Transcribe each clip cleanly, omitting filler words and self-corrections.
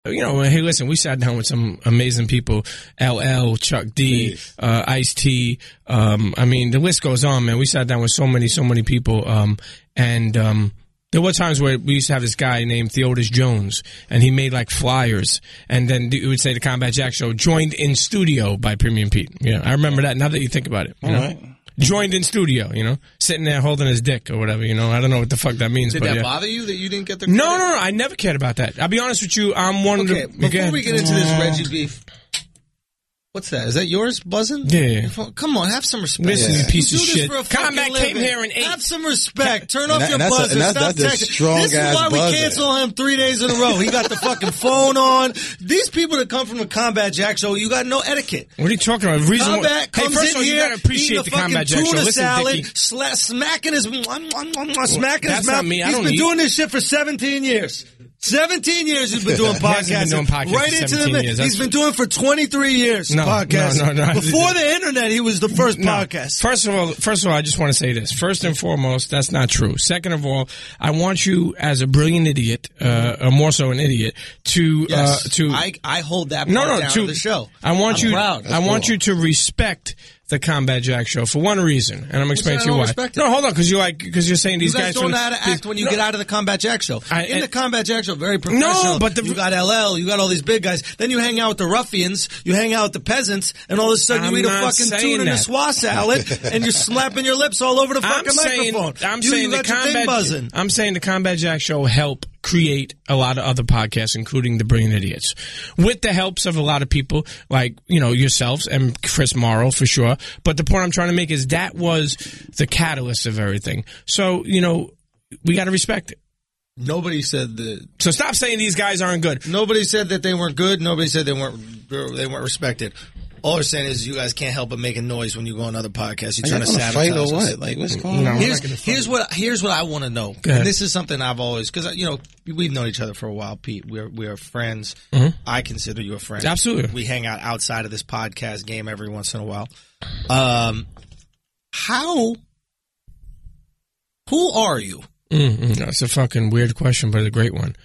you know, hey, listen, we sat down with some amazing people, LL, Chuck D, Ice-T. I mean, the list goes on, man. We sat down with so many people. There were times where we used to have this guy named Theodis Jones, and he made like flyers, and then it would say the Combat Jack Show joined in studio by Premium Pete. Yeah, I remember that. Now that you think about it, you know? Right. Joined in studio, you know, sitting there holding his dick or whatever, you know. I don't know what the fuck that means. Did that bother you that you didn't get the credit? No, I never cared about that. I'll be honest with you. I'm one of the... Before we get into this Reggie beef, what's that? Is that yours buzzing? Yeah. Come on, have some respect. Listen, you piece of shit. Combat came here and ate. Have some respect. Turn off your buzzer. Stop texting. This is why we cancel him 3 days in a row. He got the fucking phone on. These people that come from the Combat Jack Show, you got no etiquette. What are you talking about? Combat comes first in of all, here, you gotta appreciate the Combat Jack Show. Tuna Listen, salad, Dickie. smacking his That's mouth. not me. I He's don't been eat. doing this shit for 17 years. 17 years he's been doing podcasts. Right into the years. He's been doing it for 23 years. Podcasts. No. Before the internet, he was the first podcast. First of all, I just want to say this. First and foremost, that's not true. Second of all, I want you, as a brilliant idiot, or more so an idiot, to I hold that part down to the show. I want you to respect the Combat Jack Show for one reason, and I'm explaining to you why. No, hold on, because you're saying these guys don't know how to act when you get out of the Combat Jack Show. In the Combat Jack Show, very professional. No, but you got LL, you got all these big guys. Then you hang out with the ruffians, you hang out with the peasants, and all of a sudden you eat a fucking tuna and a swa salad, and you're slapping your lips all over the fucking microphone. I'm saying the Combat Jack Show help create a lot of other podcasts, including the Brilliant Idiots, with the helps of a lot of people like, you know, yourselves and Chris Morrow for sure. But the point I'm trying to make is that was the catalyst of everything. So, you know, we got to respect it. Nobody said that. So stop saying these guys aren't good. Nobody said that they weren't good. Nobody said they weren't respected. All they're saying is you guys can't help but make a noise when you go on other podcasts. You're trying to sabotage us. What? Like, what's going on? Here's what I want to know. And this is something I've always, because, you know, we've known each other for a while, Pete. We are friends. Mm-hmm. I consider you a friend. Absolutely. We hang out outside of this podcast game every once in a while. Who are you? That's a fucking weird question, but a great one.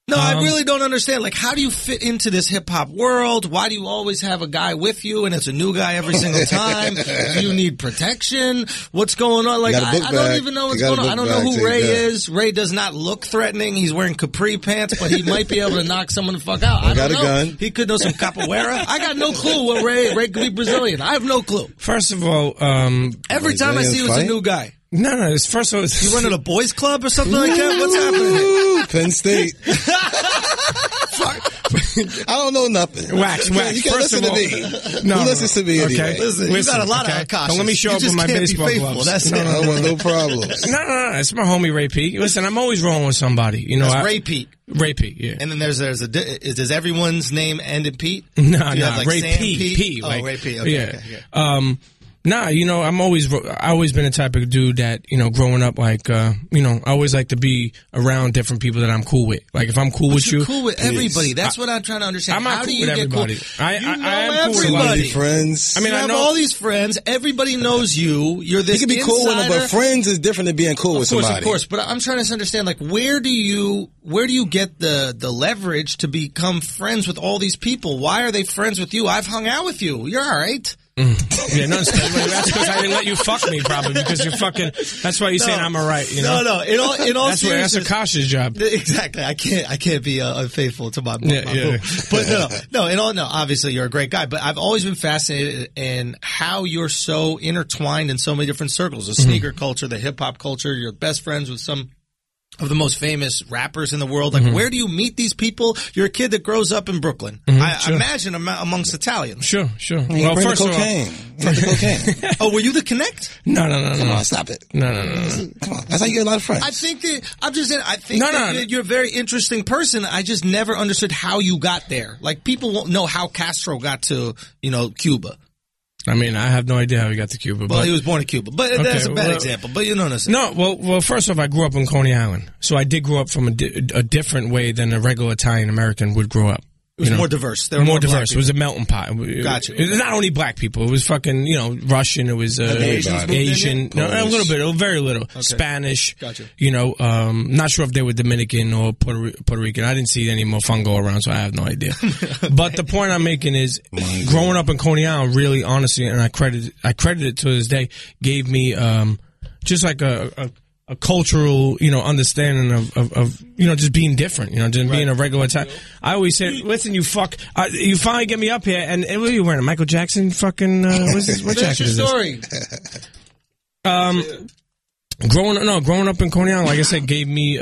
No, I really don't understand. Like, how do you fit into this hip-hop world? Why do you always have a guy with you, and it's a new guy every single time? Do you need protection? What's going on? Like, I don't even know what's going on. I don't know who Ray is. Ray does not look threatening. He's wearing capri pants, but he might be able to knock someone the fuck out. I don't know. A gun. He could know some capoeira. I got no clue what Ray could be Brazilian. I have no clue. First of all, every time I see you, it's a new guy. No. It's first of all, you running a boys club or something like that? What's happening? Penn State. I don't know nothing. Wax. You can't listen to me. Who listens to me anyway? Listen, you got a lot of Akashas. So let me show up with my baseball gloves. That's no problems. No. It's my homie Ray Pete. Listen, I'm always rolling with somebody. You know, that's Ray Pete. Ray Pete, yeah. And then does everyone's name end in Pete? No. Like Ray Sam Pete. Oh, Ray Pete. Okay, yeah. Nah, you know, I always been the type of dude that, you know, growing up, like, you know, I always like to be around different people that I'm cool with. Like, if I'm cool with you. You're cool with everybody. That's what I'm trying to understand. I'm not cool with everybody. I am cool with everybody. Friends. I mean, I know all these friends. Everybody knows you. You're this. You can be cool with them, but friends is different than being cool with somebody. Of course. But I'm trying to understand, like, where do you get the leverage to become friends with all these people? Why are they friends with you? I've hung out with you. You're all right. Yeah, no, that's because I didn't let you fuck me, probably, because you're fucking. That's why you're saying I'm alright, you know. No. In all that's Akash's job. Exactly. I can't be unfaithful to my boo. But no. Obviously, you're a great guy, but I've always been fascinated in how you're so intertwined in so many different circles: the sneaker culture, the hip hop culture. You're best friends with some of the most famous rappers in the world. Like, where do you meet these people? You're a kid that grows up in Brooklyn. I imagine amongst Italians. Sure. Well, first cocaine. Cocaine. Oh, were you the connect? No. Come on, stop it. No. Come on. That's how you get a lot of friends. I think that you're a very interesting person. I just never understood how you got there. Like, people won't know how Castro got to, you know, Cuba. I mean, I have no idea how he got to Cuba. Well, he was born in Cuba, but that's a bad example. But you know what I'm saying. No, well, first off, I grew up in Coney Island, so I did grow up from a different way than a regular Italian American would grow up. It was more diverse. There were more diverse. It was a melting pot. Gotcha. It was not only black people. It was fucking, Russian. It was Asian. No, a little bit. Very little. Okay. Spanish. Gotcha. Not sure if they were Dominican or Puerto Rican. I didn't see any mofongo around, so I have no idea. But the point I'm making is, growing up in Coney Island, really, honestly, and I credit it to this day, gave me just like a cultural, understanding of just being different, just being a regular time. I always say, listen, you fuck, you finally get me up here, and what are you wearing? A Michael Jackson fucking, what jacket is this? Story. Growing up in Coney Island, like I said, gave me,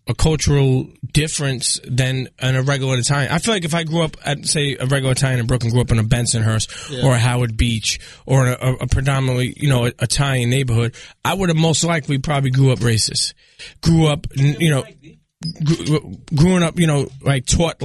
a cultural difference than a regular Italian. I feel like if I grew up at, say, a regular Italian in Brooklyn, grew up in a Bensonhurst or a Howard Beach or a predominantly, Italian neighborhood, I would have most likely probably grew up racist. Grew up, growing up, taught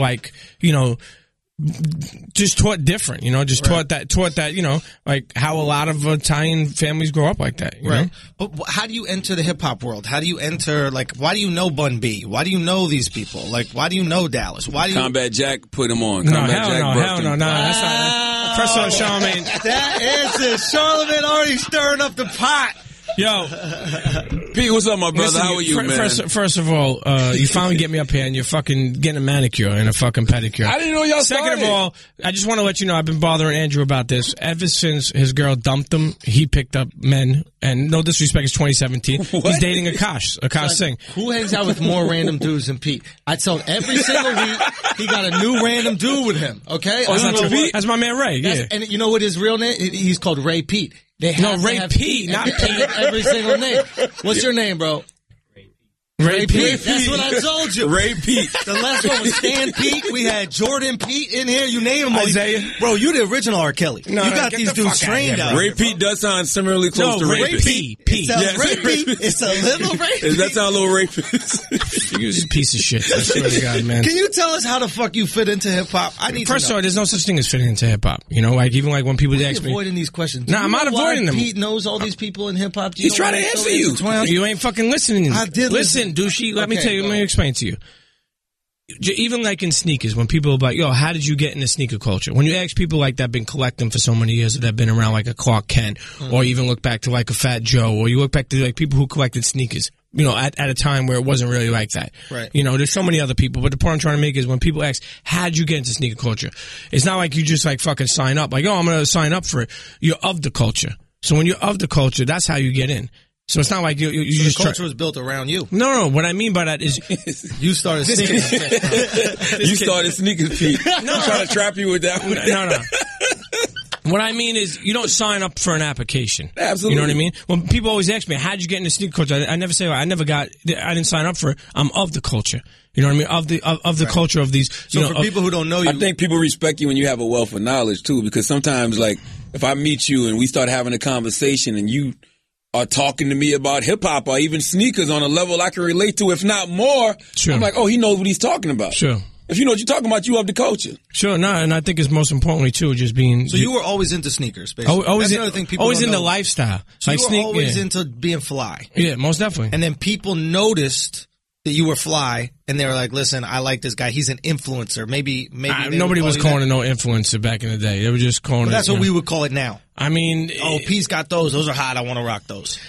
just taught different, taught that, like how a lot of Italian families grow up like that, you know? But how do you enter the hip hop world? How do you enter, why do you know Bun B? Why do you know these people? Why do you know Dallas? Why do you... Combat Jack put him on. Hell no, that's not... First of all, Charlamagne... That answer, Charlamagne already stirring up the pot. Yo, Pete, what's up, my brother? Listen, how are you, man? First of all, you finally get me up here and you're fucking getting a manicure and a fucking pedicure. I didn't know y'all Second started. of all, I just want to let you know I've been bothering Andrew about this. Ever since his girl dumped him, he picked up men, and no disrespect, it's 2017. What? He's dating Akash Singh. Who hangs out with more random dudes than Pete? I told every single week he got a new random dude with him, okay? That's my man Ray, yeah. And you know what his real name? He's called Ray Pete. Ray Pete, not Pete. Every single name. What's your name, bro? Ray Pete. That's what I told you. Ray Pete. The last one was Stan Pete. We had Jordan Pete in here. You name them all. Isaiah. Bro, you the original R. Kelly. You got these dudes trained out. Ray Pete does sound similarly close to Ray rapist. Pete. Ray Pete. It's a little Ray Pete. Does that sound a little rapist? You're just a piece of shit. I swear to God, man. Can you tell us how the fuck you fit into hip hop? I need First to know. of all, there's no such thing as fitting into hip hop. Even when people ask me. Avoiding these questions. No, I'm not avoiding them. Pete knows all these people in hip hop. He's trying to answer you. You ain't fucking listening. I did listen, douchey. Let me explain to you. Even like in sneakers, when people are like, yo, how did you get into sneaker culture? When you ask people like that been collecting for so many years, that have been around like a Clark Kent, or even look back to like a Fat Joe, or you look back to like people who collected sneakers, at a time where it wasn't really like that. Right. There's so many other people, but the point I'm trying to make is when people ask, how'd you get into sneaker culture? It's not like you just like fucking sign up, like, oh, I'm going to sign up for it. You're of the culture. So when you're of the culture, that's how you get in. So it's not like you so just the culture was built around you. No. What I mean by that is you started sneakers. You started sneakers, Pete. No, I'm trying to trap you with that one. No. What I mean is, you don't sign up for an application. Absolutely. You know what I mean? When people always ask me, how'd you get into sneaker culture? I never say, I didn't sign up for it. I'm of the culture. You know what I mean? Of the culture of these. So for people who don't know you. I think people respect you when you have a wealth of knowledge too, because sometimes like, if I meet you and we start having a conversation and you are talking to me about hip hop or even sneakers on a level I can relate to, if not more, sure. I'm like, oh, he knows what he's talking about. Sure. If you know what you're talking about, you of the culture. Sure, no, and I think it's most importantly too, just being. So you were always into sneakers, basically. Always, that's another thing people always don't into know. lifestyle. So like you were always into being fly. Yeah, most definitely. And then people noticed that you were fly, and they were like, "Listen, I like this guy. He's an influencer. Maybe nobody was calling it no influencer back in the day. They were just calling it. That's what we would call it now. I mean, Pete's got those. Those are hot. I want to rock those.